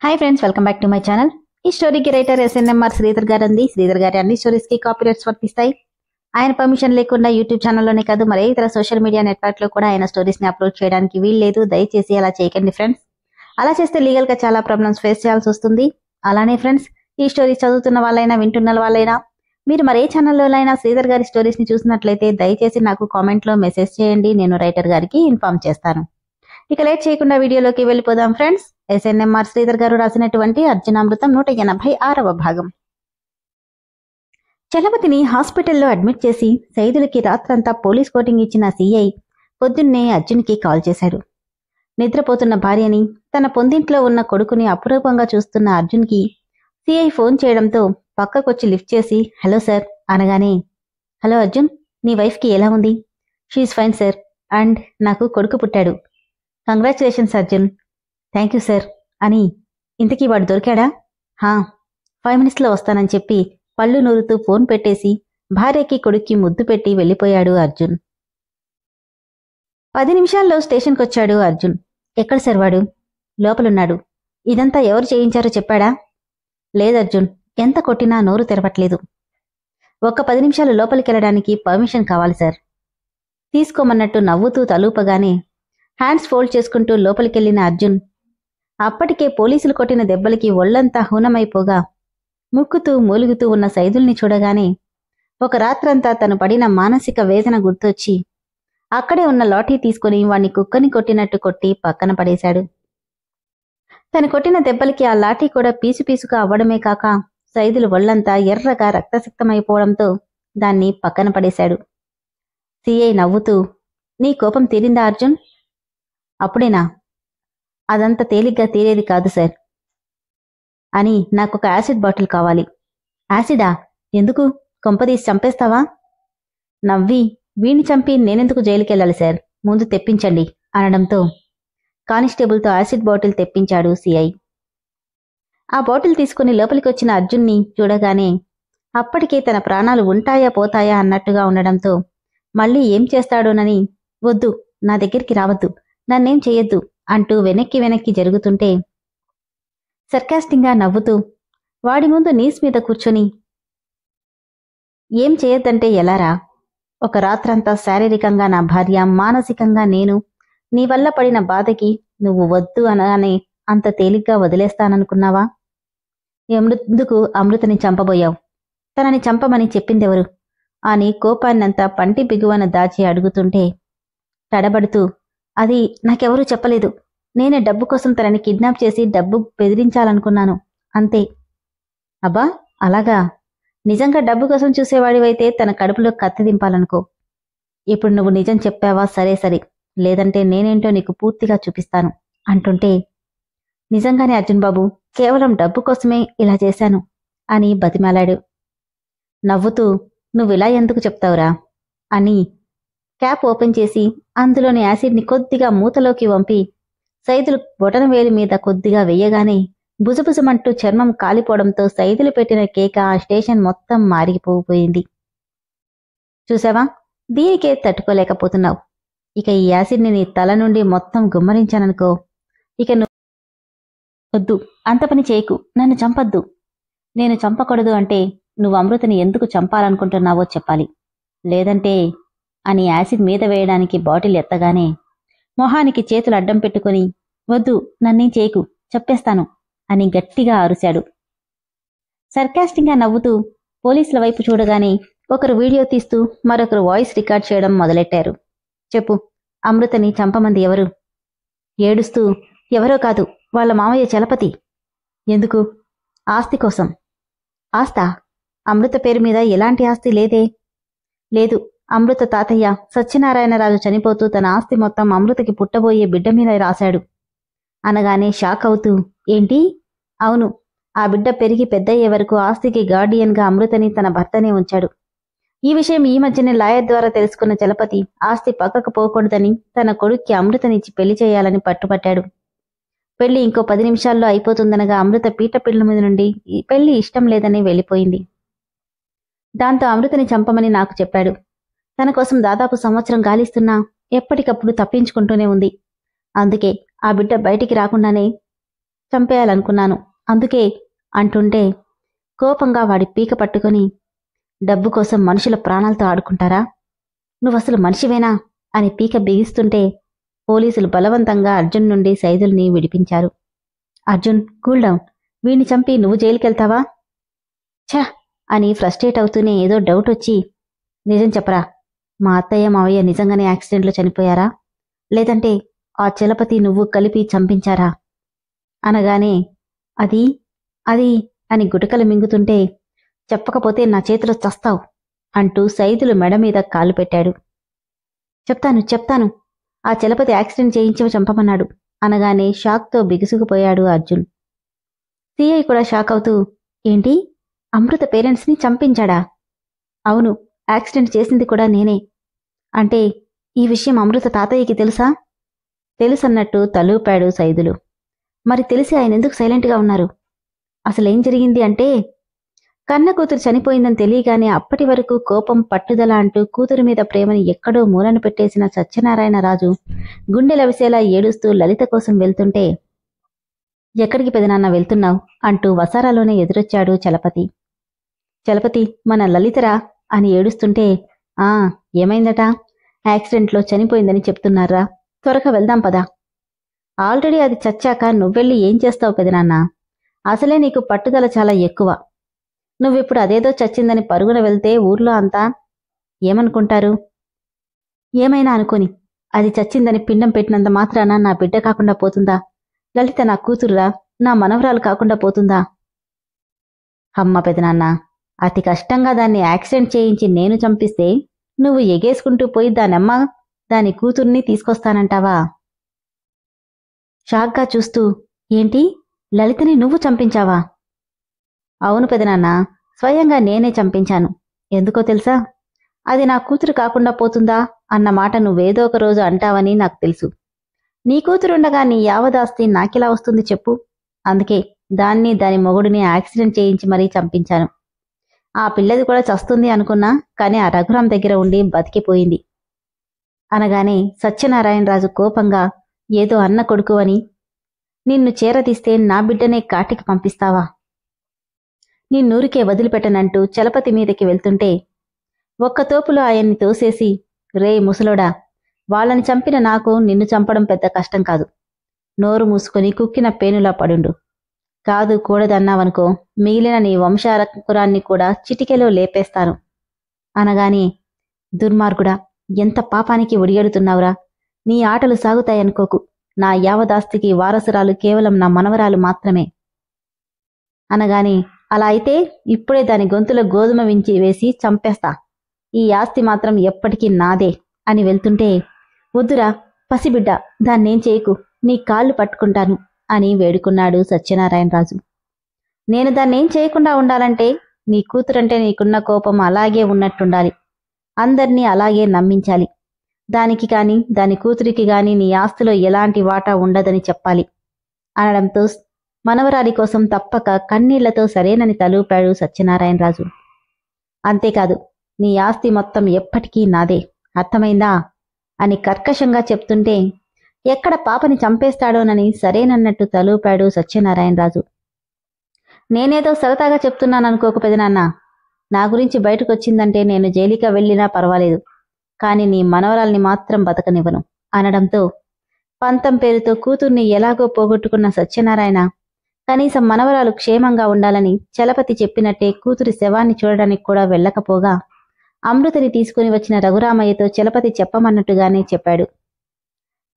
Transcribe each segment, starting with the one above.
Hi friends, welcome back to my channel. ఈ స్టోరీకి writer SNMR Sridhar గారు అంది. శ్రీధర్ గారి అన్ని స్టోరీస్ కి కాపీరైట్స్ వర్తిస్తాయి. ఆయన పర్మిషన్ లేకుండా యూట్యూబ్ ఛానల్లోనే కాదు మరే ఇతర సోషల్ మీడియా నెట్వర్క్ లో కూడా ఆయన స్టోరీస్ ని అప్లోడ్ చేయడానికి వీల్లేదు. దయచేసి అలా చేయకండి ఫ్రెండ్స్. అలా చేస్తే లీగల్ గా చాలా ప్రాబ్లమ్స్ ఫేస్ చేయాల్సి వస్తుంది. అలానే ఫ్రెండ్స్, ఈ స్టోరీస్ చదువుతున్న వాళ్ళైనా వింటున్న వాళ్ళైనా మీరు మరే ఛానల్లోనైనా శ్రీధర్ గారి స్టోరీస్ ని చూసినట్లయితే దయచేసి నాకు కామెంట్ లో మెసేజ్ చేయండి. నేను రైటర్ గారికి ఇన్ఫార్మ్ చేస్తాను. ఇక లేట్ చేయకుండా వీడియోలోకి వెళ్ళిపోదాం ఫ్రెండ్స్. SNMR శ్రీధర్ గారు రాసినటువంటి అర్జునామృతం 186వ భాగం. చలపతిని హాస్పిటల్లో అడ్మిట్ చేసి సైదులకి రాత్రంతా పోలీస్ కోటింగ్ ఇచ్చిన CI పొద్దున్నే అర్జున్కి కాల్ చేశాడు. నిద్రపోతున్న భార్యని, తన పొందింట్లో ఉన్న కొడుకుని అపురూపంగా చూస్తున్న అర్జున్కి CI ఫోన్ చేయడంతో పక్కకొచ్చి లిఫ్ట్ చేసి హలో సార్ అనగానే, హలో అర్జున్, నీ వైఫ్కి ఎలా ఉంది? షీఈ్ ఫైన్ సార్, అండ్ నాకు కొడుకు పుట్టాడు. Congratulations Arjun. Thank you sir అని. ఇంతకీ వాడు దొరికాడా? 5 మినిట్స్లో వస్తానని చెప్పి పళ్ళు నూరుతూ ఫోన్ పెట్టేసి భార్యకి కొడుక్కి ముద్దు పెట్టి వెళ్ళిపోయాడు అర్జున్. 10 నిమిషాల్లో స్టేషన్కొచ్చాడు అర్జున్. ఎక్కడ సార్ వాడు? లోపలున్నాడు. ఇదంతా ఎవరు చేయించారో చెప్పాడా? లేదర్జున్, ఎంత కొట్టినా నోరు తెరవట్లేదు. ఒక్క 10 నిమిషాలు లోపలికెళ్ళడానికి పర్మిషన్ కావాలి సార్. తీసుకోమన్నట్టు నవ్వుతూ తలూపగానే హ్యాండ్స్ ఫోల్డ్ చేసుకుంటూ లోపలికెళ్లిన అర్జున్ అప్పటికే పోలీసులు కొట్టిన దెబ్బలకి ఒళ్లంతా హూనమైపోగా ముక్కుతూ మూలుగుతూ ఉన్న సైదుల్ని చూడగానే ఒక రాత్రంతా తను పడిన మానసిక వేదన గుర్తొచ్చి అక్కడే ఉన్న లాఠీ తీసుకుని వాణ్ణి కుక్కని కొట్టినట్టు కొట్టి పక్కన పడేశాడు. తను కొట్టిన దెబ్బలకి ఆ లాఠీ కూడా పీసుపీసుగా అవ్వడమే కాక సైదులు ఒళ్లంతా ఎర్రగా రక్తసిక్తమైపోవడంతో దాన్ని పక్కన పడేశాడు. CI నవ్వుతూ, నీ కోపం తీరిందా అర్జున్? అప్పుడేనా? అదంత తేలిగ్గా తీరేది కాదు సార్ అని. నాకొక యాసిడ్ బాటిల్ కావాలి. యాసిడా? ఎందుకు? కొంపదీసి చంపేస్తావా? నవ్వి, వీణ్ణి చంపి నేనెందుకు జైలుకెళ్ళాలి సార్, ముందు తెప్పించండి అనడంతో కానిస్టేబుల్తో యాసిడ్ బాటిల్ తెప్పించాడు CI. ఆ బాటిల్ తీసుకుని లోపలికొచ్చిన అర్జున్ని చూడగానే అప్పటికే తన ప్రాణాలు ఉంటాయా పోతాయా అన్నట్టుగా ఉండడంతో మళ్ళీ ఏం చేస్తాడోనని, వద్దు, నా దగ్గరికి రావద్దు, నన్నేం చెయ్యొద్దు అంటూ వెనక్కి జరుగుతుంటే సర్కాస్టింగ్గా నవ్వుతూ వాడి ముందు నీస్ మీద కూర్చొని, ఏం చేయొద్దంటే ఎలారా? ఒక రాత్రంతా శారీరకంగా నా భార్య, మానసికంగా నేను నీ వల్ల పడిన బాధకి నువ్వు వద్దు అనగానే అంత తేలిగ్గా వదిలేస్తాననుకున్నావా? ఎందుకు అమృతని చంపబోయావు? తనని చంపమని చెప్పిందెవరు అని కోపాన్నంతా పంటి బిగువన దాచి అడుగుతుంటే తడబడుతూ, అది నాకెవరూ చెప్పలేదు. నేనే డబ్బు కోసం తనని కిడ్నాప్ చేసి డబ్బు బెదిరించాలనుకున్నాను, అంతే. అబ్బా, అలాగా? నిజంగా డబ్బు కోసం చూసేవాడివైతే తన కడుపులో కత్తి దింపాలనుకో. ఇప్పుడు నువ్వు నిజం చెప్పావా? సరే, లేదంటే నేనేంటో నీకు పూర్తిగా చూపిస్తాను అంటుంటే, నిజంగానే అర్జున్ బాబు, కేవలం డబ్బు కోసమే ఇలా చేశాను అని బతిమాలాడు. నవ్వుతూ, నువ్విలా ఎందుకు చెప్తావురా అని క్యాప్ ఓపెన్ చేసి అందులోని యాసిడ్ని కొద్దిగా మూతలోకి వంపి సైదులు బొటనవేలి మీద కొద్దిగా వెయ్యగానే బుజబుజమంటూ చర్మం కాలిపోవడంతో సైదులు పెట్టిన కేక ఆ స్టేషన్ మొత్తం మారిపోయింది. చూసావా, దీనికే తట్టుకోలేకపోతున్నావు. ఇక ఈ యాసిడ్ని నీ తల నుండి మొత్తం గుమ్మరించాననుకో, ఇక నువ్వు వద్దు, అంత పని చేయకు, నన్ను చంపద్దు. నేను చంపకూడదు అంటే నువ్వు అమృతని ఎందుకు చంపాలనుకుంటున్నావో చెప్పాలి, లేదంటే అని యాసిడ్ మీద వేయడానికి బాటిల్ ఎత్తగానే మొహానికి చేతులు అడ్డం పెట్టుకుని, వద్దు, నన్నేం చేయకు, చెప్పేస్తాను అని గట్టిగా అరుశాడు. సర్కాస్టింగ్గా నవ్వుతూ పోలీసుల వైపు చూడగానే ఒకరు వీడియో తీస్తూ మరొకరు వాయిస్ రికార్డ్ చేయడం మొదలెట్టారు. చెప్పు, అమృతని చంపమంది ఎవరు? ఏడుస్తూ, ఎవరో కాదు, వాళ్ళ మామయ్య చలపతి. ఎందుకు? ఆస్తి కోసం. ఆస్తా? అమృత పేరు మీద ఎలాంటి ఆస్తి లేదే. లేదు, అమృత తాతయ్య సత్యనారాయణరాజు చనిపోతూ తన ఆస్తి మొత్తం అమృతకి పుట్టబోయే బిడ్డ మీద రాశాడు అనగానే షాక్ అవుతూ, ఏంటి? అవును, ఆ బిడ్డ పెరిగి పెద్దయ్యే వరకు ఆస్తికి గార్డియన్గా అమృతని తన భర్తనే ఉంచాడు. ఈ విషయం ఈ మధ్యనే లాయర్ ద్వారా తెలుసుకున్న చలపతి ఆస్తి పక్కకు పోకూడదని తన కొడుక్కి అమృతనిచ్చి పెళ్లి చేయాలని పట్టుపట్టాడు. పెళ్లి ఇంకో 10 నిమిషాల్లో అయిపోతుందనగా అమృత పీటపిల్ల మీద నుండి ఈ పెళ్లి ఇష్టం లేదని వెళ్ళిపోయింది. దాంతో అమృతని చంపమని నాకు చెప్పాడు. తన కోసం దాదాపు సంవత్సరం గాలిస్తున్నా ఎప్పటికప్పుడు తప్పించుకుంటూనే ఉంది. అందుకే ఆ బిడ్డ బయటికి రాకుండానే చంపేయాలనుకున్నాను, అందుకే అంటుంటే కోపంగా వాడి పీక పట్టుకుని, డబ్బు కోసం మనుషుల ప్రాణాలతో ఆడుకుంటారా? నువ్వసలు మనిషివేనా అని పీక బిగిస్తుంటే పోలీసులు బలవంతంగా అర్జున్ నుండి సైదుల్ని విడిపించారు. Arjun, cool down. వీణ్ణి చంపి నువ్వు జైలుకెళ్తావా? ఛ అని ఫ్రస్ట్రేట్ అవుతూనే ఏదో డౌట్ వచ్చి, నిజం చెప్పరా, మా అత్తయ్య మావయ్య నిజంగానే యాక్సిడెంట్లో చనిపోయారా, లేదంటే ఆ చలపతి నువ్వు కలిపి చంపించారా అనగానే, అది అది అని గుటకలు మింగుతుంటే, చెప్పకపోతే నా చేతిలో చస్తావు అంటూ సైదులు మెడ మీద కాలు పెట్టాడు. చెప్తాను, ఆ చలపతి యాక్సిడెంట్ చేయించి చంపమన్నాడు అనగానే షాక్తో బిగుసుకుపోయాడు అర్జున్. సిఐ కూడా షాక్ అవుతూ, ఏంటి, అమృత పేరెంట్స్ని చంపించాడా? అవును, యాక్సిడెంట్ చేసింది కూడా నేనే. అంటే ఈ విషయం అమృత తాతయ్యకి తెలుసా? తెలుసన్నట్టు తలూపాడు సైదులు. మరి తెలిసి ఆయన ఎందుకు సైలెంట్గా ఉన్నారు? అసలేం జరిగింది అంటే, కన్న కూతురు చనిపోయిందని తెలియగానే అప్పటి వరకు కోపం పట్టుదల అంటూ కూతురు మీద ప్రేమని ఎక్కడో మూలన పెట్టేసిన సత్యనారాయణరాజు గుండెలవిసేలా ఏడుస్తూ లలిత కోసం వెళ్తుంటే, ఎక్కడికి పెదనాన్న వెళ్తున్నావు అంటూ వసారాలోనే ఎదురొచ్చాడు చలపతి. చలపతి, మన లలితరా అని ఏడుస్తుంటే, ఆ ఏమైందట? యాక్సిడెంట్లో చనిపోయిందని చెప్తున్నారా, త్వరగా వెళ్దాం పదా. ఆల్రెడీ అది చచ్చాక నువ్వెళ్ళి ఏం చేస్తావు పెదనాన్న? అసలే నీకు పట్టుదల చాలా ఎక్కువ. నువ్విప్పుడు అదేదో చచ్చిందని పరుగున వెళ్తే ఊర్లో అంతా ఏమనుకుంటారు? ఏమైనా అనుకోని, అది చచ్చిందని పిండం పెట్టినంత మాత్రాన నా బిడ్డ కాకుండా పోతుందా? లలిత నా కూతురురా, నా మనవరాలు కాకుండా పోతుందా? అమ్మ పెదనాన్న, అతి కష్టంగా దాన్ని యాక్సిడెంట్ చేయించి నేను చంపిస్తే నువ్వు ఎగేసుకుంటూ పోయి దానమ్మ దాని కూతుర్ని తీసుకొస్తానంటావా? షాక్గా చూస్తూ, ఏంటి, లలితని నువ్వు చంపించావా? అవును పెదనాన్న, స్వయంగా నేనే చంపించాను. ఎందుకో తెలుసా? అది నా కూతురు కాకుండా పోతుందా అన్న మాట నువ్వేదో ఒక రోజు అంటావని నాకు తెలుసు. నీ కూతురుండగా నీ యావదాస్తి నాకెలా వస్తుంది చెప్పు? అందుకే దాన్ని దాని మొగుడిని యాక్సిడెంట్ చేయించి మరీ చంపించాను. ఆ పిల్లది కూడా చస్తుంది అనుకున్నా, కానీ ఆ రఘురాం దగ్గర ఉండి బతికిపోయింది అనగానే సత్యనారాయణరాజు కోపంగా, ఏదో అన్న కొడుకు అని నిన్ను చేరదీస్తే నా బిడ్డనే కాటికి పంపిస్తావా? నిన్నూరికే వదిలిపెట్టనంటూ చలపతి మీదకి వెళ్తుంటే ఒక్క తోపులో ఆయన్ని తోసేసి, రే ముసలోడా, వాళ్ళని చంపిన నాకు నిన్ను చంపడం పెద్ద కష్టం కాదు. నోరు మూసుకొని కుక్కిన పేనులా పడుండు. కాదు కూడదన్నావనుకో, మిగిలిన నీ వంశారకురాన్ని కూడా చిటికెలో లేపేస్తాను అనగాని, దుర్మార్గుడా, ఎంత పాపానికి ఒడిగడుతున్నావురా, నీ ఆటలు సాగుతాయనుకోకు. నా యావదాస్తికి వారసురాలు కేవలం నా మనవరాలు మాత్రమే అనగాని, అలా అయితే ఇప్పుడే దాని గొంతులో గోధుమ వించి వేసి చంపేస్తా. ఈ ఆస్తి మాత్రం ఎప్పటికీ నాదే అని వెళ్తుంటే, వద్దురా పసిబిడ్డ, దాన్నేం చేయకు, నీ కాళ్ళు పట్టుకుంటాను అని వేడుకున్నాడు సత్యనారాయణరాజు. నేను దాన్నేం చేయకుండా ఉండాలంటే నీ కూతురంటే నీకున్న కోపం అలాగే ఉన్నట్టుండాలి. అందర్నీ అలాగే నమ్మించాలి. దానికి కాని దాని కూతురికి గాని నీ ఆస్తిలో ఎలాంటి వాటా ఉండదని చెప్పాలి అనడంతో మనవరాలి కోసం తప్పక కన్నీళ్లతో సరేనని తలూపాడు సత్యనారాయణరాజు. అంతేకాదు, నీ ఆస్తి మొత్తం ఎప్పటికీ నాదే, అర్థమైందా అని కర్కశంగా చెప్తుంటే, ఎక్కడ పాపని చంపేస్తాడోనని సరేనన్నట్టు తలూపాడు సత్యనారాయణరాజు. నేనేదో సరదాగా చెప్తున్నాననుకోకు పెదనాన్న. నా గురించి బయటకొచ్చిందంటే నేను జైలుగా వెళ్ళినా పర్వాలేదు, కాని నీ మనవరాల్ని మాత్రం బతకనివ్వను అనడంతో పంతం పేరుతో కూతుర్ని ఎలాగో పోగొట్టుకున్న సత్యనారాయణ కనీసం మనవరాలు క్షేమంగా ఉండాలని చలపతి చెప్పినట్టే కూతురి శవాన్ని చూడడానికి కూడా వెళ్ళకపోగా అమృతని తీసుకుని వచ్చిన రఘురామయ్యతో చలపతి చెప్పమన్నట్టుగానే చెప్పాడు.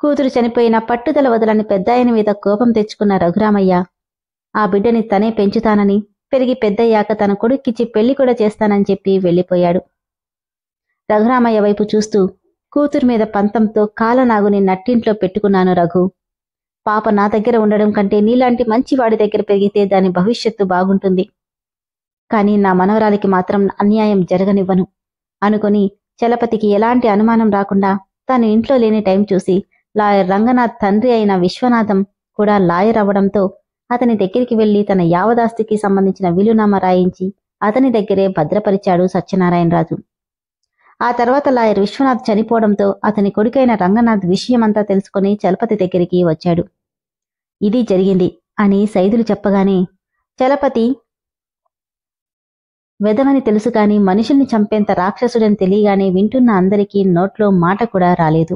కూతురు చనిపోయిన పట్టుదల వదలని పెద్దాయన మీద కోపం తెచ్చుకున్న రఘురామయ్య ఆ బిడ్డని తనే పెంచుతానని, పెరిగి పెద్దయ్యాక తన కొడుక్కిచ్చి పెళ్లి కూడా చేస్తానని చెప్పి వెళ్ళిపోయాడు. రఘురామయ్య వైపు చూస్తూ, కూతురు మీద పంతంతో కాలనాగుని నట్టింట్లో పెట్టుకున్నాను రఘు. పాప నా దగ్గర ఉండడం కంటే నీలాంటి మంచివాడి దగ్గర పెరిగితే దాని భవిష్యత్తు బాగుంటుంది. కాని నా మనవరాలికి మాత్రం అన్యాయం జరగనివ్వను అనుకుని చలపతికి ఎలాంటి అనుమానం రాకుండా తను ఇంట్లో లేని టైం చూసి లాయర్ రంగనాథ్ తండ్రి అయిన విశ్వనాథం కూడా లాయర్ అవ్వడంతో అతని దగ్గరికి వెళ్లి తన యావదాస్తికి సంబంధించిన వీలునామా రాయించి అతని దగ్గరే భద్రపరిచాడు సత్యనారాయణరాజు. ఆ తర్వాత లాయర్ విశ్వనాథ్ చనిపోవడంతో అతని కొడుకైన రంగనాథ్ విషయమంతా తెలుసుకుని చలపతి దగ్గరికి వచ్చాడు. ఇది జరిగింది అని సైదులు చెప్పగానే చలపతి వెదవని తెలుసు కాని మనుషుల్ని చంపేంత రాక్షసుడని తెలియగానే వింటున్న అందరికీ నోట్లో మాట కూడా రాలేదు.